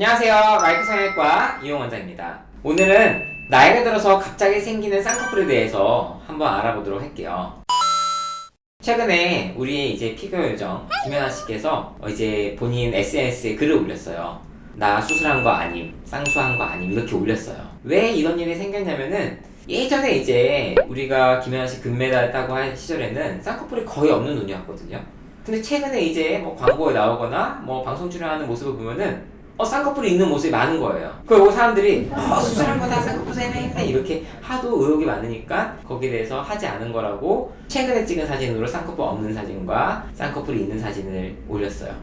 안녕하세요. 마이크 성형외과 이용 원장입니다. 오늘은 나이가 들어서 갑자기 생기는 쌍꺼풀에 대해서 한번 알아보도록 할게요. 최근에 우리의 이제 피부 요정 김연아 씨께서 이제 본인 SNS에 글을 올렸어요. 나 수술한 거 아님, 쌍수한 거 아님 이렇게 올렸어요. 왜 이런 일이 생겼냐면은 예전에 이제 우리가 김연아 씨 금메달 따고 한 시절에는 쌍꺼풀이 거의 없는 눈이었거든요. 근데 최근에 이제 뭐 광고에 나오거나 뭐 방송 출연하는 모습을 보면은 쌍꺼풀이 있는 모습이 많은 거예요. 그리고 사람들이 수술한 거다 쌍꺼풀 세네 이렇게 하도 의혹이 많으니까 거기에 대해서 하지 않은 거라고 최근에 찍은 사진으로 쌍꺼풀 없는 사진과 쌍꺼풀이 있는 사진을 올렸어요.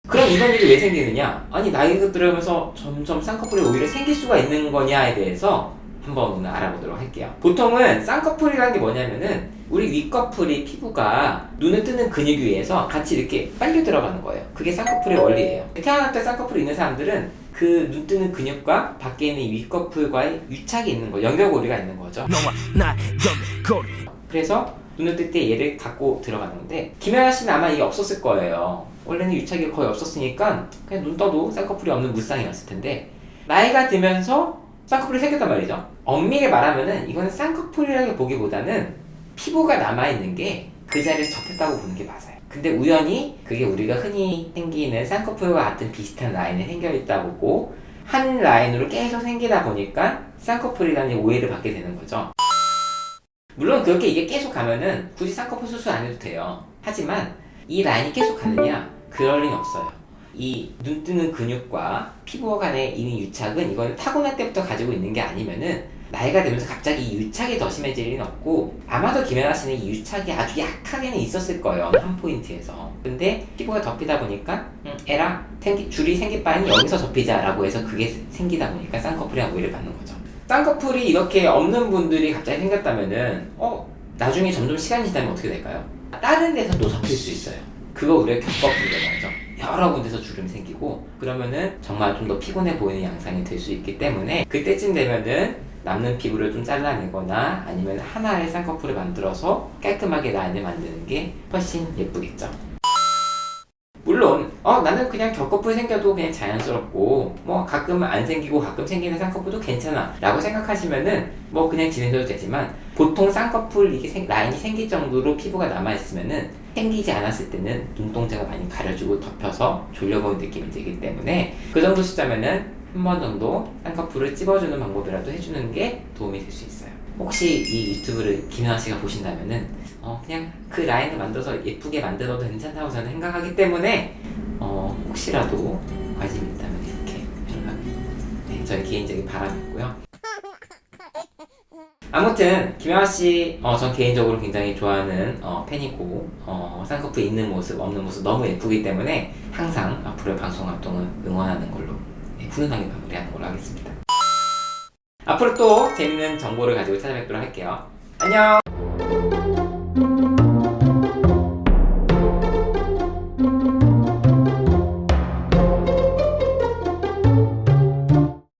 그럼 이런 일이 왜 생기느냐? 아니 나이가 들어가면서 점점 쌍꺼풀이 오히려 생길 수가 있는 거냐에 대해서 한번 오늘 알아보도록 할게요. 보통은 쌍꺼풀이라는 게 뭐냐면은 우리 윗꺼풀이 피부가 눈을 뜨는 근육 위에서 같이 이렇게 빨려 들어가는 거예요. 그게 쌍꺼풀의 원리예요. 태어날 때 쌍꺼풀이 있는 사람들은 그 눈 뜨는 근육과 밖에 있는 이 윗꺼풀과의 유착이 있는 거, 연결고리가 있는 거죠. 그래서 눈을 뜰 때 얘를 갖고 들어가는 건데 김연아 씨는 아마 이게 없었을 거예요. 원래는 유착이 거의 없었으니까 그냥 눈 떠도 쌍꺼풀이 없는 무쌍이었을 텐데 나이가 들면서 쌍꺼풀이 생겼단 말이죠. 엄밀히 말하면은 이거는 쌍꺼풀이라고 보기보다는 피부가 남아있는 게 그 자리에 접혔다고 보는 게 맞아요. 근데 우연히 그게 우리가 흔히 생기는 쌍꺼풀과 같은 비슷한 라인이 생겨있다 보고 한 라인으로 계속 생기다 보니까 쌍꺼풀이라는 오해를 받게 되는 거죠. 물론 그렇게 이게 계속 가면은 굳이 쌍꺼풀 수술 안 해도 돼요. 하지만 이 라인이 계속 가느냐? 그럴 리는 없어요. 이 눈 뜨는 근육과 피부 간의 이 유착은 이건 타고날 때부터 가지고 있는 게 아니면은 나이가 들면서 갑자기 이 유착이 더 심해질 리는 없고 아마도 김연아 씨는 이 유착이 아주 약하게는 있었을 거예요. 한 포인트에서. 근데 피부가 덮이다 보니까 에라 줄이 생길 바에는 여기서 접히자라고 해서 그게 생기다 보니까 쌍꺼풀이랑 오해를 받는 거죠. 쌍꺼풀이 이렇게 없는 분들이 갑자기 생겼다면은 나중에 점점 시간이 지나면 어떻게 될까요? 다른 데서도 접힐 수 있어요. 그거 우리가 겹꺼풀이라고 하죠. 여러 군데서 주름이 생기고 그러면은 정말 좀 더 피곤해 보이는 양상이 될 수 있기 때문에 그때쯤 되면은 남는 피부를 좀 잘라내거나 아니면 하나의 쌍꺼풀을 만들어서 깔끔하게 라인을 만드는 게 훨씬 예쁘겠죠. 물론 나는 그냥 겹꺼풀 생겨도 그냥 자연스럽고 뭐 가끔 안 생기고 가끔 생기는 쌍꺼풀도 괜찮아 라고 생각하시면은 뭐 그냥 지내셔도 되지만 보통 쌍꺼풀 이게 라인이 생길 정도로 피부가 남아있으면은 생기지 않았을 때는 눈동자가 많이 가려주고 덮여서 졸려보는 느낌이 들기 때문에 그 정도 시점에는 한 번 정도 쌍꺼풀을 찝어주는 방법이라도 해주는 게 도움이 될 수 있어요. 혹시 이 유튜브를 김연아 씨가 보신다면은 그냥 그 라인을 만들어서 예쁘게 만들어도 괜찮다고 저는 생각하기 때문에 혹시라도 관심이 있다면 이렇게 연락 저의 개인적인 바람이고요. 아무튼 김연아 씨 전 개인적으로 굉장히 좋아하는 팬이고 쌍꺼풀 있는 모습 없는 모습 너무 예쁘기 때문에 항상 앞으로의 방송 활동을 응원하는 걸로 훈훈하게 마무리하는 걸로 하겠습니다. 앞으로 또 재밌는 정보를 가지고 찾아뵙도록 할게요. 안녕.